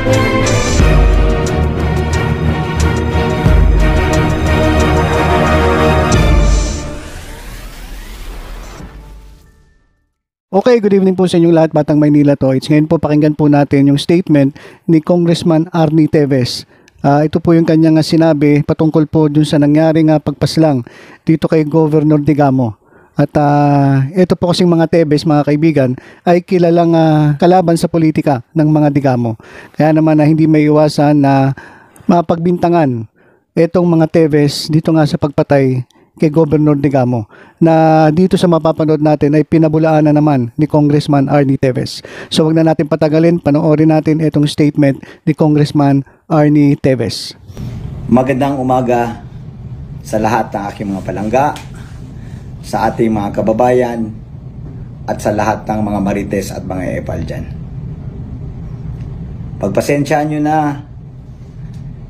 Okay, good evening po sa inyong lahat, Batang Maynila Toys. Ngayon po pakinggan po natin yung statement ni Congressman Arnie Teves. Ito po yung kanyang sinabi patungkol po dun sa nangyaring pagpaslang dito kay Governor Digamo. At ito po kasing mga Teves, mga kaibigan, ay kilalang kalaban sa politika ng mga Digamo. Kaya naman hindi may iwasan na mapagbintangan itong mga Teves dito nga sa pagpatay kay Governor Digamo, na dito sa mapapanood natin ay pinabulaan na naman ni Congressman Arnie Teves. So wag na natin patagalin, panoorin natin itong statement ni Congressman Arnie Teves. Magandang umaga sa lahat ng aking mga palangga, sa ating mga kababayan, at sa lahat ng mga marites at mga epal dyan. Pagpasensyaan nyo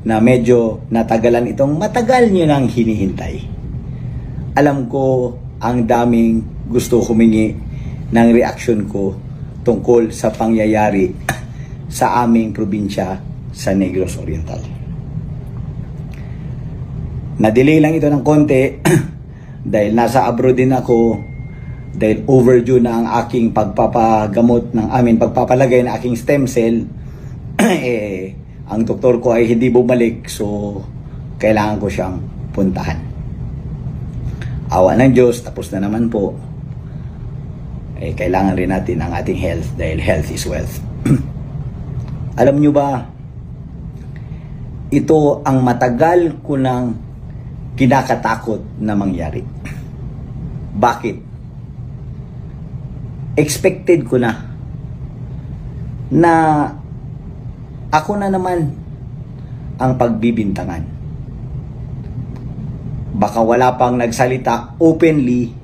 na medyo natagalan itong matagal nyo nang hinihintay. Alam ko ang daming gusto humingi ng reaksyon ko tungkol sa pangyayari sa aming probinsya sa Negros Oriental. Na-delay lang ito ng konti dahil nasa abroad din ako, dahil overdue na ang aking pagpapagamot pagpapalagay ng aking stem cell. Ang doktor ko ay hindi bumalik, so kailangan ko siyang puntahan. Awa ng Diyos, tapos na naman po. Kailangan rin natin ang ating health dahil health is wealth. Alam nyo ba, ito ang matagal ko nang kinakatakot na mangyari. Bakit? Expected ko na ako na naman ang pagbibintangan. Baka wala pang nagsalita openly,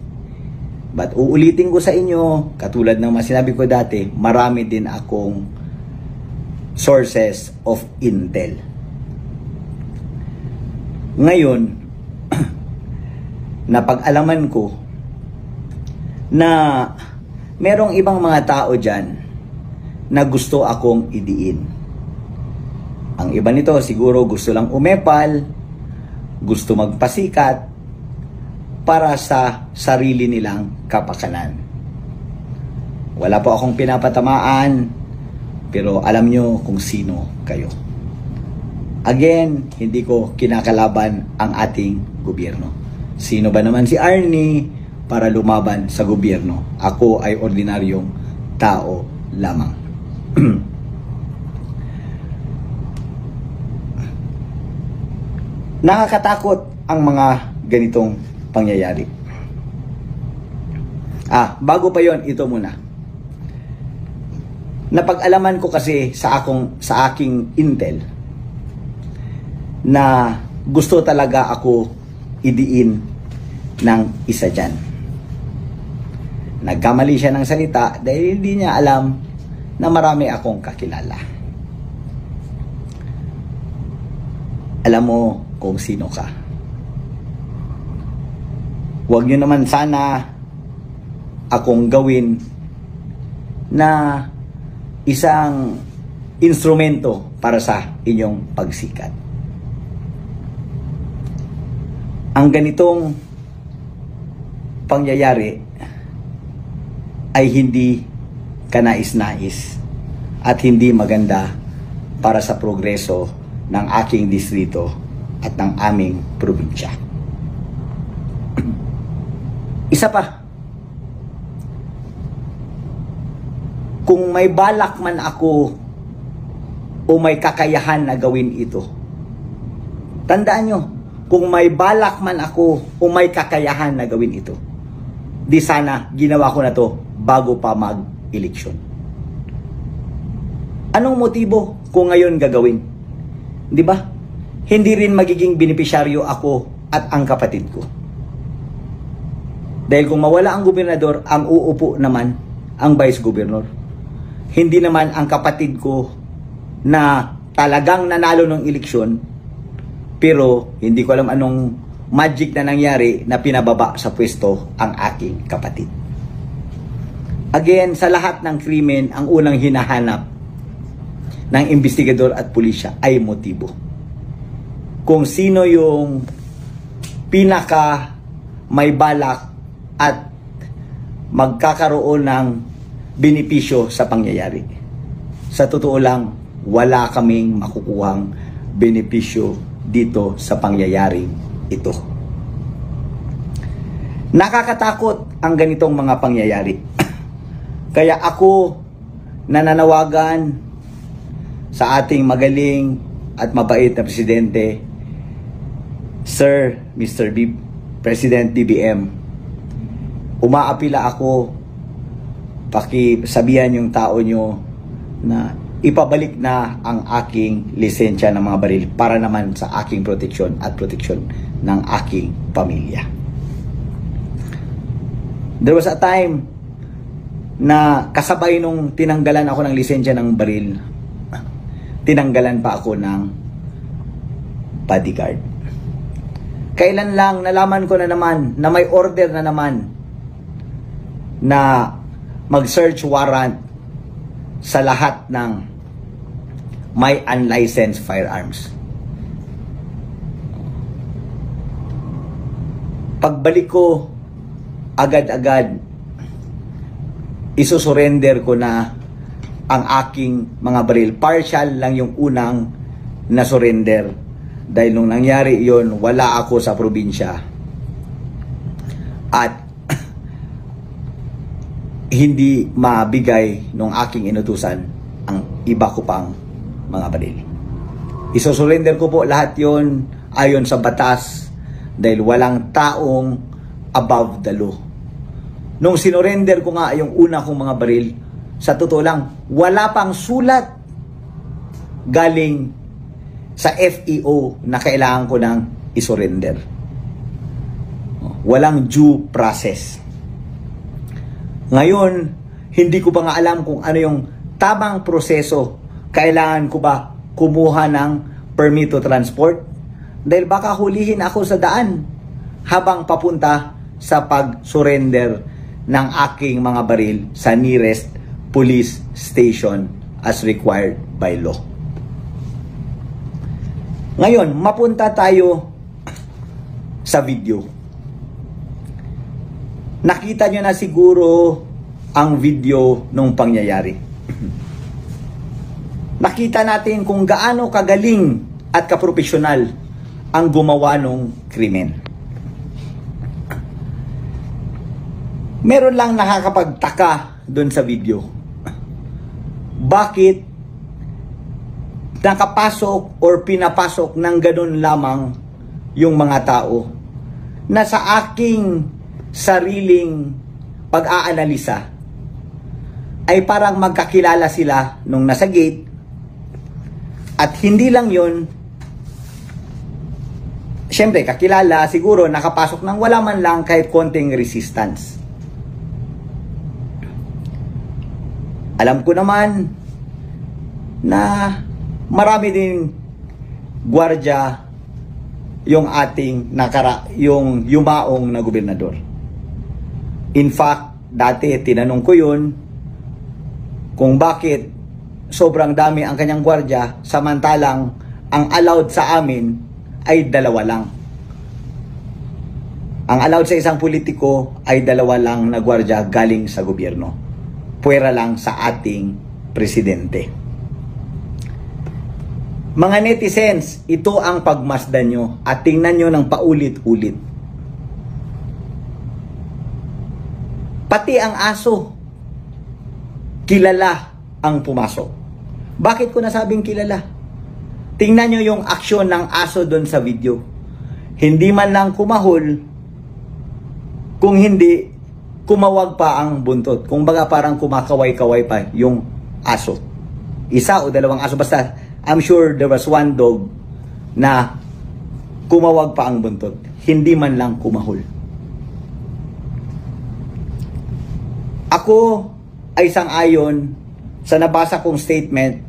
but uulitin ko sa inyo, katulad ng sinabi ko dati, marami din akong sources of intel. Ngayon, napag-alaman ko na merong ibang mga tao dyan na gusto akong idiin. Ang iba nito siguro gusto lang umepal, gusto magpasikat para sa sarili nilang kapakanan. Wala po akong pinapatamaan, pero alam nyo kung sino kayo. Again, hindi ko kinakalaban ang ating gobyerno. Sino ba naman si Arnie para lumaban sa gobyerno? Ako ay ordinaryong tao lamang. Nakakatakot ang mga ganitong pangyayari. Bago pa yon, ito muna. Napag-alaman ko kasi sa aking intel na gusto talaga ako idiin ng isa dyan. Nagkamali siya ng salita dahil hindi niya alam na marami akong kakilala. Alam mo kung sino ka. Huwag niyo naman sana akong gawin na isang instrumento para sa inyong pagsikat. Ang ganitong pangyayari ay hindi kanais-nais at hindi maganda para sa progreso ng aking distrito at ng aming probinsya. Isa pa, kung may balak man ako o may kakayahan na gawin ito, tandaan nyo, kung may balak man ako o may kakayahan na gawin ito, di sana ginawa ko na to bago pa mag-eleksyon. Anong motibo kung ngayon gagawin? Di ba? Hindi rin magiging benepisyaryo ako at ang kapatid ko. Dahil kung mawala ang gobernador, ang uupo naman ang vice governor. Hindi naman ang kapatid ko na talagang nanalo ng eleksyon, pero hindi ko alam anong magic na nangyari na pinababa sa pwesto ang aking kapatid. Again, sa lahat ng krimen, ang unang hinahanap ng investigador at pulisya ay motibo. Kung sino yung pinaka may balak at magkakaroon ng benepisyo sa pangyayari. Sa totoo lang, wala kaming makukuhang benepisyo dito sa pangyayaring ito. Nakakatakot ang ganitong mga pangyayari. Kaya ako nananawagan sa ating magaling at mabait na presidente, Sir Mr. President BBM, umaapila ako, pakisabihan yung tao nyo na ipabalik na ang aking lisensya ng mga baril para naman sa aking proteksyon at proteksyon ng aking pamilya. There was a time na kasabay nung tinanggalan ako ng lisensya ng baril, tinanggalan pa ako ng bodyguard. Kailan lang nalaman ko na naman na may order na naman na mag-search warrant sa lahat ng may unlicensed firearms. Pagbalik ko, agad-agad isusurrender ko na ang aking mga baril. Partial lang yung unang na-surrender. Dahil nung nangyari yon, wala ako sa probinsya. At hindi mabigay nung aking inutusan ang iba ko pang mga baril. Isusurrender ko po lahat yon ayon sa batas dahil walang taong above the law. Nung sinurrender ko nga yung una kong mga baril, sa totoo lang, wala pang sulat galing sa FEO na kailangan ko nang isurrender. Walang due process. Ngayon, hindi ko pa nga alam kung ano yung tamang proseso. Kailangan ko ba kumuha ng permit to transport? Dahil baka hulihin ako sa daan habang papunta sa pag-surrender ng aking mga baril sa nearest police station as required by law. Ngayon, mapunta tayo sa video. Nakita nyo na siguro ang video nung pangyayari. Nakita natin kung gaano kagaling at kaprofesyonal ang gumawa ng krimen. Meron lang nakakapagtaka doon sa video. Bakit nakapasok or pinapasok ng ganun lamang yung mga tao na sa aking sariling pag-aanalisa ay parang magkakilala sila nung nasa gate at hindi lang yun, syempre kakilala, siguro nakapasok ng wala man lang kahit konting resistance. Alam ko naman na marami din gwardiya yung ating yung yumaong na gobernador. In fact, dati tinanong ko yun kung bakit sobrang dami ang kanyang gwardiya samantalang ang allowed sa amin ay 2 lang. Ang allowed sa isang politiko ay 2 lang na gwardiya galing sa gobyerno. Puwera lang sa ating presidente. Mga netizens, ito ang pagmasdan nyo at tingnan nyo ng paulit-ulit. Pati ang aso, kilala ang pumasok. Bakit ko nasabing kilala? Tingnan nyo yung aksyon ng aso doon sa video. Hindi man lang kumahol, kung hindi, kumawag pa ang buntot. Kung baga parang kumakaway-kaway pa yung aso. 1 o 2 aso, basta I'm sure there was 1 dog na kumawag pa ang buntot. Hindi man lang kumahol. Ako ay sang-ayon sa nabasa kong statement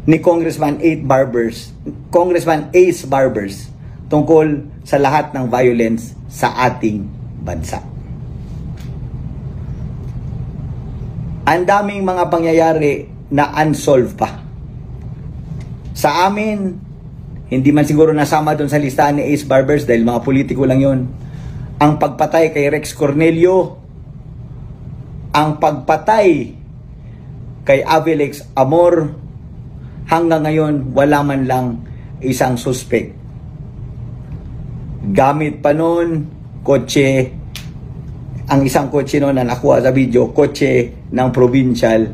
ni Congressman Ace Barbers tungkol sa lahat ng violence sa ating bansa. Ang daming mga pangyayari na unsolved pa. Sa amin, hindi man siguro nasama doon sa listahan ni Ace Barbers dahil mga politiko lang yon. Ang pagpatay kay Rex Cornelio, ang pagpatay kay Avilex Amor, hanggang ngayon wala man lang isang suspect. Gamit pa noon kotse, ang isang kotse noon na nakuha sa video, kotse ng provincial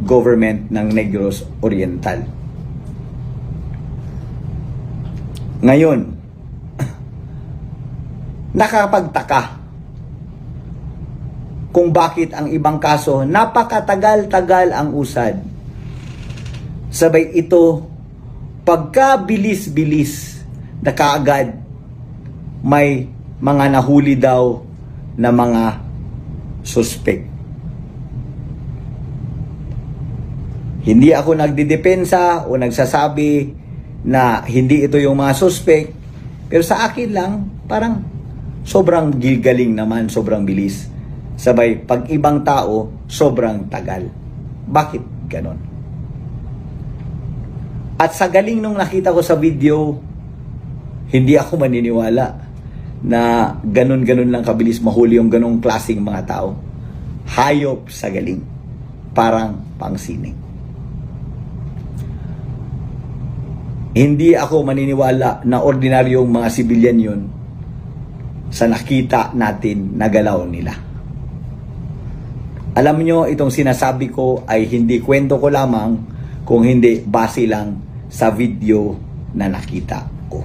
government ng Negros Oriental. Ngayon, nakapagtaka kung bakit ang ibang kaso napakatagal-tagal ang usad. Sabay ito, pagkabilis-bilis na kaagad may mga nahuli daw na mga suspect. Hindi ako nagdidepensa o nagsasabi na hindi ito yung mga suspect, pero sa akin lang, parang sobrang gigaling naman, sobrang bilis. Sabay, pag ibang tao, sobrang tagal. Bakit ganon? At sa galing nung nakita ko sa video, hindi ako maniniwala na ganon-ganon lang kabilis mahuli yung ganong klaseng mga tao. Hayop sa galing. Parang pangsining. Hindi ako maniniwala na ordinaryong mga sibilyan yun sa nakita natin na galaw nila. Alam nyo, itong sinasabi ko ay hindi kwento ko lamang, kung hindi base lang sa video na nakita ko.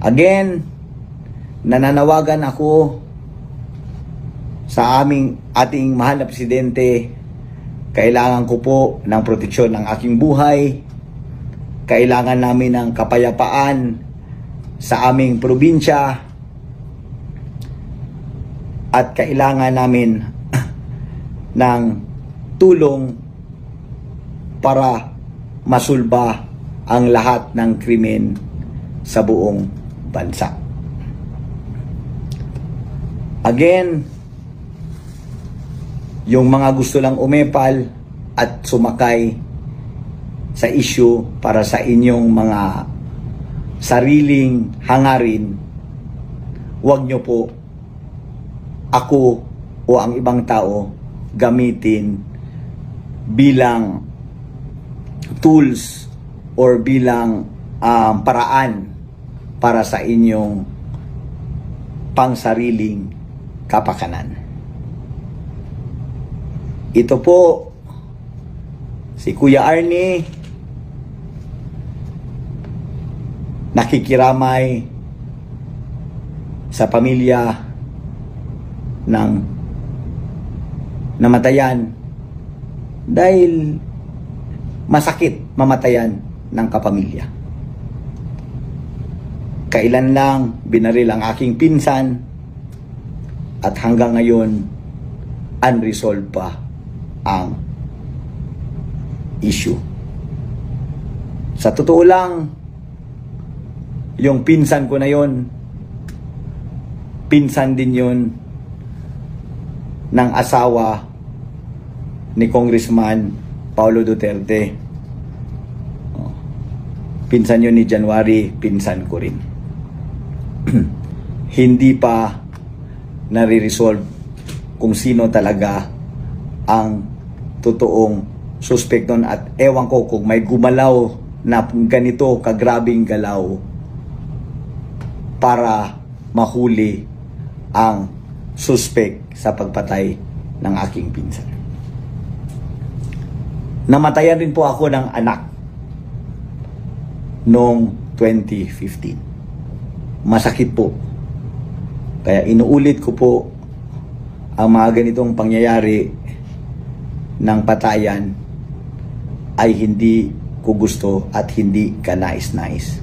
Again, nananawagan ako sa ating mahal na presidente. Kailangan ko po ng proteksyon ng aking buhay. Kailangan namin ng kapayapaan sa aming probinsya. At kailangan namin ng tulong para masulba ang lahat ng krimen sa buong bansa. Again, yung mga gusto lang umepal at sumakay sa issue para sa inyong mga sariling hangarin, huwag nyo po ako o ang ibang tao gamitin bilang tools or bilang paraan para sa inyong pangsariling kapakanan. Ito po, si Kuya Arnie, nakikiramay sa pamilya ng namatayan dahil masakit mamatayan ng kapamilya. Kailan lang binaril ang aking pinsan at hanggang ngayon unresolved pa ang issue. Sa totoo lang, yung pinsan ko na yon, pinsan din yon ng asawa ni Congressman Paulo Duterte. Pinsan yun ni January, pinsan ko rin. Hindi pa nare-resolve kung sino talaga ang totoong suspect nun, at ewan ko kung may gumalaw na ganito kagrabing galaw para mahuli ang suspect sa pagpatay ng aking pinsan. Namatayan rin po ako ng anak noong 2015. Masakit po. Kaya inuulit ko po ang mga ganitong pangyayari ng patayan ay hindi ko gusto at hindi ka nais-nais.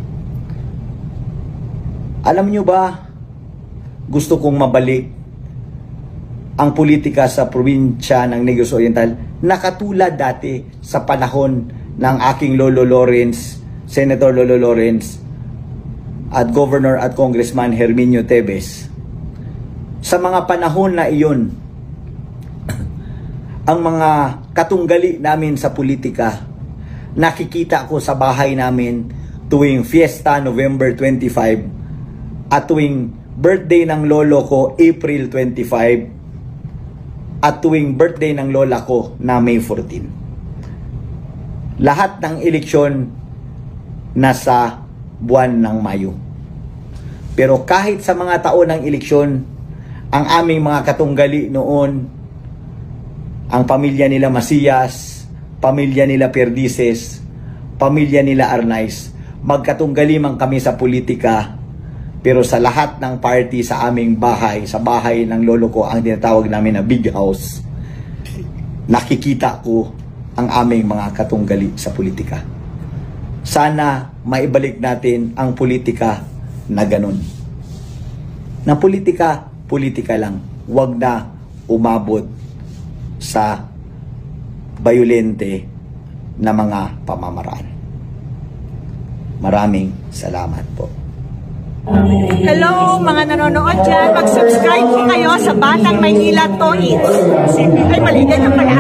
Alam nyo ba, gusto kong mabalik ang politika sa probinsya ng Negros Oriental na katulad dati sa panahon ng aking Lolo Lawrence, Senator Lolo Lawrence, at Governor at Congressman Herminio Tevez. Sa mga panahon na iyon, ang mga katunggali namin sa politika nakikita ko sa bahay namin tuwing fiesta November 25 at tuwing birthday ng lolo ko April 25 at tuwing birthday ng lola ko na May 14. Lahat ng eleksyon nasa buwan ng Mayo. Pero kahit sa mga taon ng eleksyon, ang aming mga katunggali noon, ang pamilya nila Macias, pamilya nila Perdices, pamilya nila Arnaiz, magkatunggali man kami sa politika, pero sa lahat ng party sa aming bahay, sa bahay ng lolo ko, ang tinatawag namin na big house, nakikita ko ang aming mga katunggali sa politika. Sana maibalik natin ang politika na ganun. Na politika, politika lang. Huwag na umabot sa bayolente na mga pamamaraan. Maraming salamat po. Hello mga nanonood dyan, mag-subscribe po kayo sa Batang Maynila Toys. Ay, mali, ganyan pala.